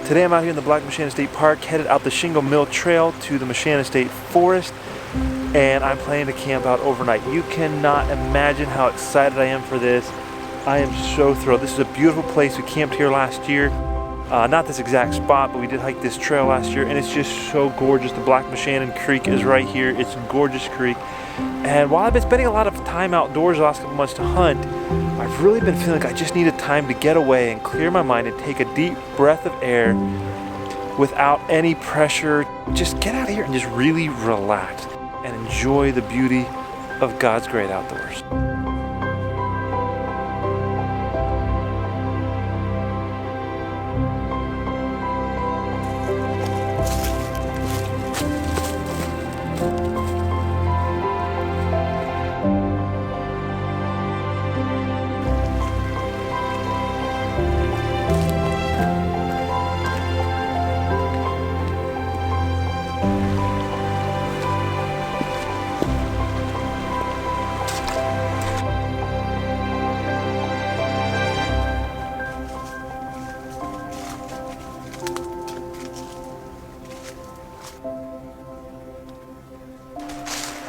Today I'm out here in the Black Moshannon State Park, headed out the Shingle Mill Trail to the Moshannon State Forest, and I'm planning to camp out overnight. You cannot imagine how excited I am for this. I am so thrilled. This is a beautiful place. We camped here last year. Not this exact spot, but we did hike this trail last year, and it's just so gorgeous. The Black Moshannon Creek is right here. It's a gorgeous creek. And while I've been spending a lot of time outdoors the last couple months to hunt, I've really been feeling like I just needed time to get away and clear my mind and take a deep breath of air without any pressure. Just get out of here and just really relax and enjoy the beauty of God's great outdoors.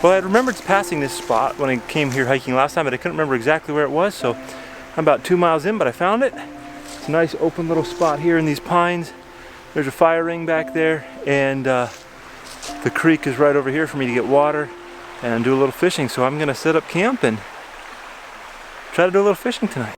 Well, I remembered passing this spot when I came here hiking last time, but I couldn't remember exactly where it was, so I'm about 2 miles in, but I found it. It's a nice open little spot here in these pines. There's a fire ring back there, and the creek is right over here for me to get water and do a little fishing, so I'm gonna set up camp and try to do a little fishing tonight.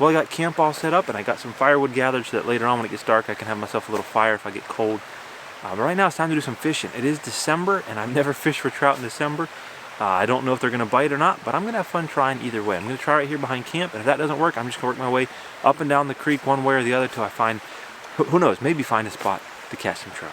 Well, I got camp all set up and I got some firewood gathered so that later on when it gets dark I can have myself a little fire if I get cold. But right now it's time to do some fishing. It is December and I've never fished for trout in December. I don't know if they're going to bite or not, but I'm going to have fun trying either way. I'm going to try right here behind camp, and if that doesn't work, I'm just going to work my way up and down the creek one way or the other till I find, who knows, maybe find a spot to catch some trout.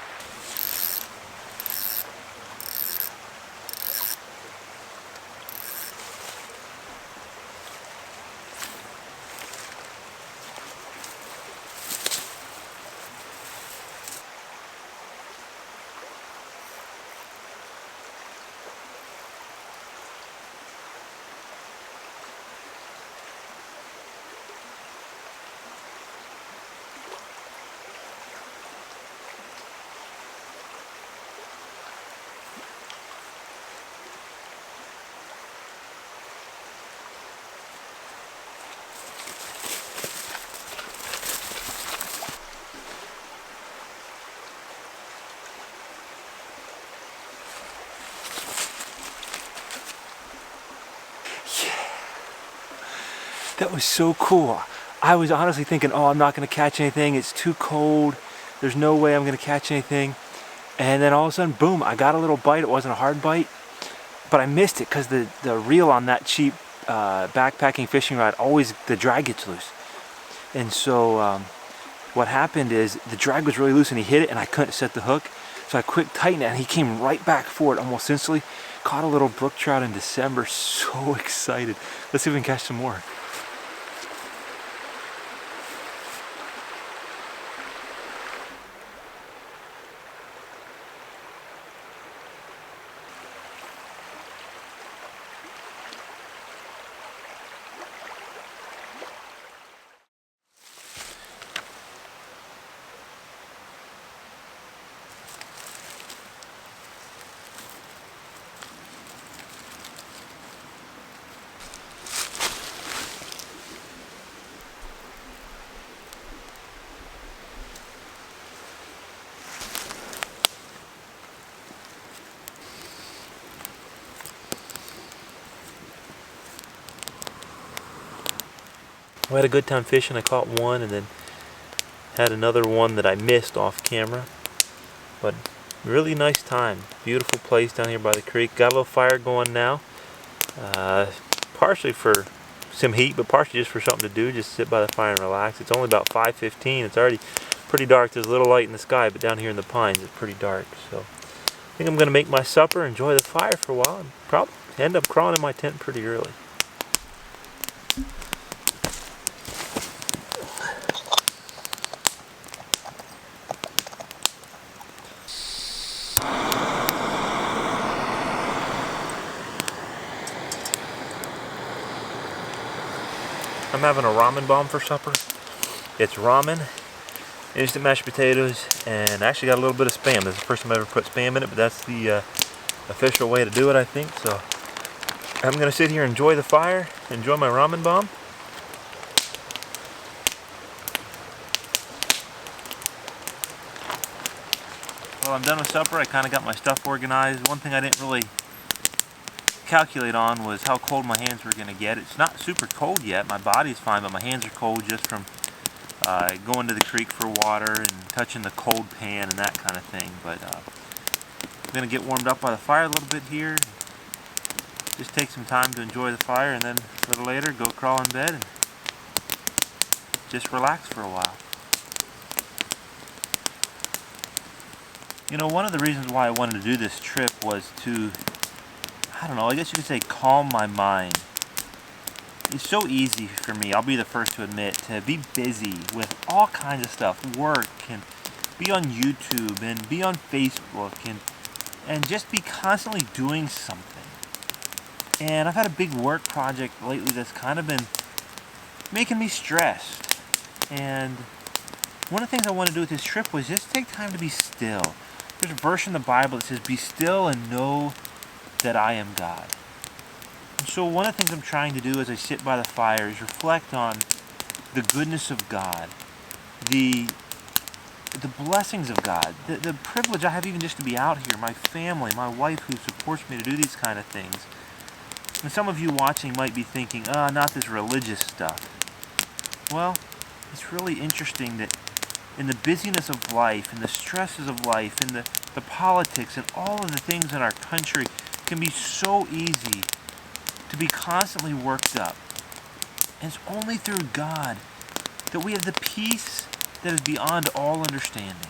That was so cool. I was honestly thinking, oh, I'm not going to catch anything. It's too cold. There's no way I'm going to catch anything. And then all of a sudden, boom, I got a little bite. It wasn't a hard bite, but I missed it because the reel on that cheap backpacking fishing rod, always the drag gets loose. And so what happened is the drag was really loose and he hit it and I couldn't set the hook. So I quick tightened it and he came right back for it almost instantly. Caught a little brook trout in December. So excited. Let's see if we can catch some more. We had a good time fishing. I caught one and then had another one that I missed off camera. But really nice time. Beautiful place down here by the creek. Got a little fire going now. Partially for some heat, but partially just for something to do. Just sit by the fire and relax. It's only about 5:15. It's already pretty dark. There's a little light in the sky, but down here in the pines it's pretty dark. So I think I'm going to make my supper, enjoy the fire for a while, and probably end up crawling in my tent pretty early. I'm having a ramen bomb for supper. It's ramen, instant mashed potatoes, and I actually got a little bit of Spam. This is the first time I ever put Spam in it, but that's the official way to do it, I think. So I'm going to sit here and enjoy the fire, enjoy my ramen bomb. Well, I'm done with supper. I kind of got my stuff organized. One thing I didn't really calculate on was how cold my hands were going to get. It's not super cold yet. My body's fine, but my hands are cold just from going to the creek for water and touching the cold pan and that kind of thing. But I'm going to get warmed up by the fire a little bit here. Just take some time to enjoy the fire, and then a little later go crawl in bed and just relax for a while. You know, one of the reasons why I wanted to do this trip was to, I don't know, I guess you could say calm my mind. It's so easy for me, I'll be the first to admit, to be busy with all kinds of stuff, work, and be on YouTube, and be on Facebook, and just be constantly doing something. And I've had a big work project lately that's kind of been making me stressed. And one of the things I wanted to do with this trip was just take time to be still. There's a verse in the Bible that says, "Be still and know that I am God." And so one of the things I'm trying to do as I sit by the fire is reflect on the goodness of God, the blessings of God, the privilege I have even just to be out here, my family, my wife who supports me to do these kind of things. And some of you watching might be thinking, not this religious stuff. Well, it's really interesting that in the busyness of life, in the stresses of life, in the politics, and all of the things in our country, it can be so easy to be constantly worked up. And it's only through God that we have the peace that is beyond all understanding.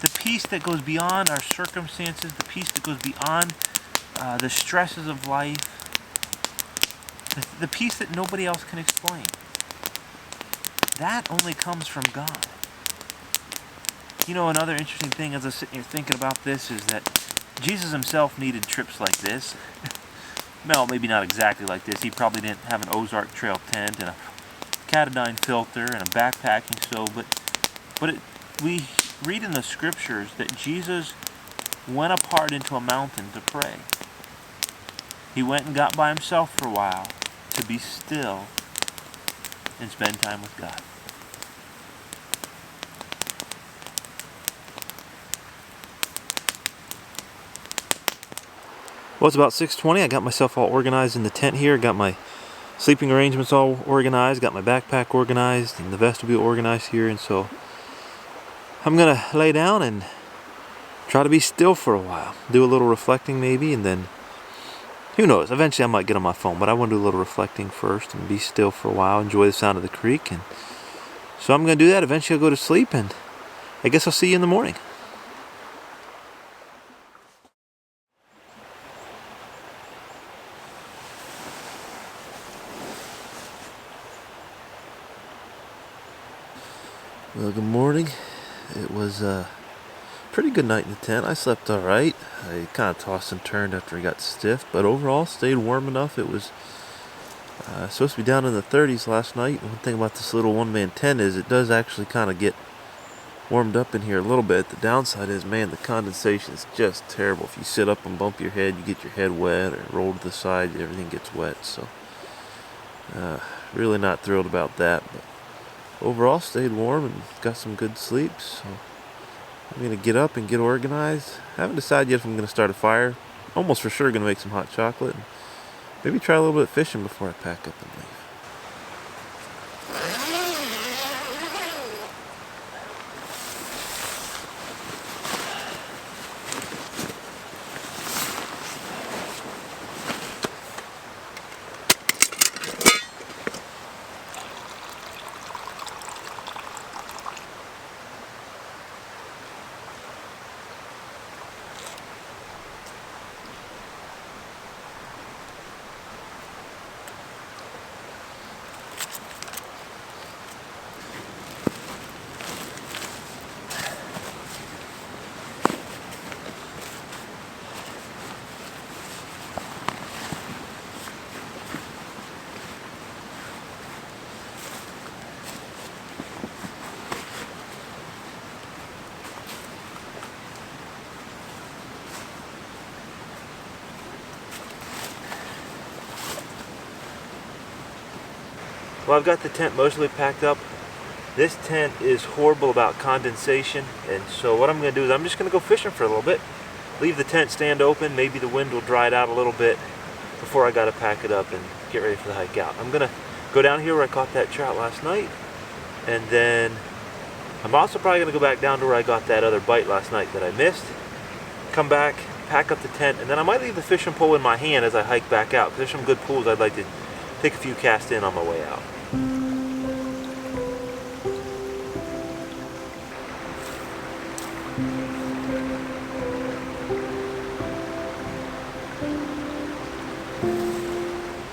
The peace that goes beyond our circumstances, the peace that goes beyond the stresses of life, the peace that nobody else can explain. That only comes from God. You know, another interesting thing as I sit here thinking about this is that Jesus himself needed trips like this. Well, maybe not exactly like this. He probably didn't have an Ozark Trail tent and a Catadine filter and a backpacking stove, but we read in the scriptures that Jesus went apart into a mountain to pray. He went and got by himself for a while to be still and spend time with God. Well, it's about 6:20. I got myself all organized in the tent here. Got my sleeping arrangements all organized. Got my backpack organized and the vestibule organized here. And so I'm going to lay down and try to be still for a while. Do a little reflecting maybe, and then who knows, eventually I might get on my phone, but I want to do a little reflecting first and be still for a while, enjoy the sound of the creek. And so I'm going to do that. Eventually I'll go to sleep, and I guess I'll see you in the morning. Well, good morning. It was a pretty good night in the tent. I slept all right. I kind of tossed and turned after I got stiff, but overall stayed warm enough. It was supposed to be down in the 30s last night. One thing about this little one-man tent is it does actually kind of get warmed up in here a little bit. The downside is, man, the condensation is just terrible. If you sit up and bump your head, you get your head wet, or roll to the side, everything gets wet. So really not thrilled about that, but overall stayed warm and got some good sleep. So I'm going to get up and get organized. I haven't decided yet if I'm going to start a fire. Almost for sure going to make some hot chocolate. And maybe try a little bit of fishing before I pack up and leave. Well, I've got the tent mostly packed up. This tent is horrible about condensation, and so what I'm going to do is I'm just going to go fishing for a little bit. Leave the tent stand open, maybe the wind will dry it out a little bit before I got to pack it up and get ready for the hike out. I'm going to go down here where I caught that trout last night, and then I'm also probably going to go back down to where I got that other bite last night that I missed. Come back, pack up the tent, and then I might leave the fishing pole in my hand as I hike back out, because there's some good pools I'd like to take a few casts in on my way out.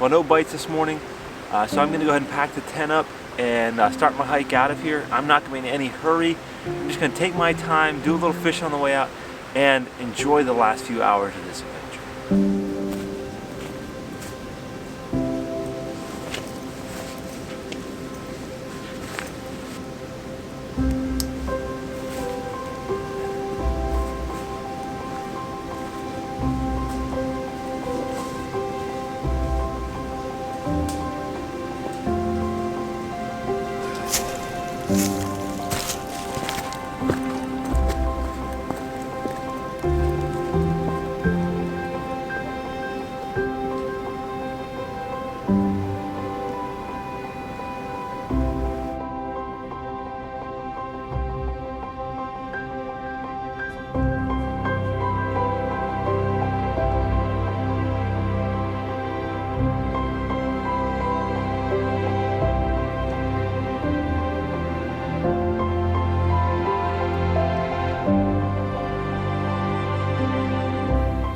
Well, no bites this morning, so I'm going to go ahead and pack the tent up and start my hike out of here. I'm not going to be in any hurry. I'm just going to take my time, do a little fishing on the way out, and enjoy the last few hours of this adventure.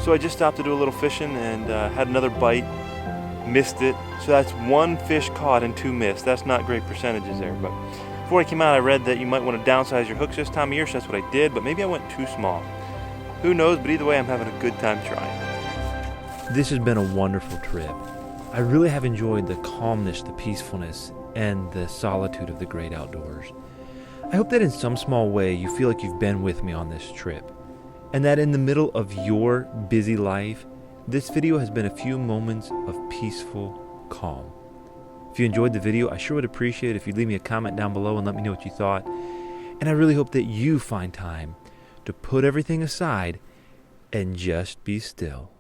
So I just stopped to do a little fishing and had another bite, missed it. So that's one fish caught and two missed. That's not great percentages there, but before I came out I read that you might want to downsize your hooks this time of year, so that's what I did, but maybe I went too small. Who knows, but either way I'm having a good time trying. This has been a wonderful trip. I really have enjoyed the calmness, the peacefulness, and the solitude of the great outdoors. I hope that in some small way you feel like you've been with me on this trip, and that in the middle of your busy life, this video has been a few moments of peaceful calm. If you enjoyed the video, I sure would appreciate it if you'd leave me a comment down below and let me know what you thought. And I really hope that you find time to put everything aside and just be still.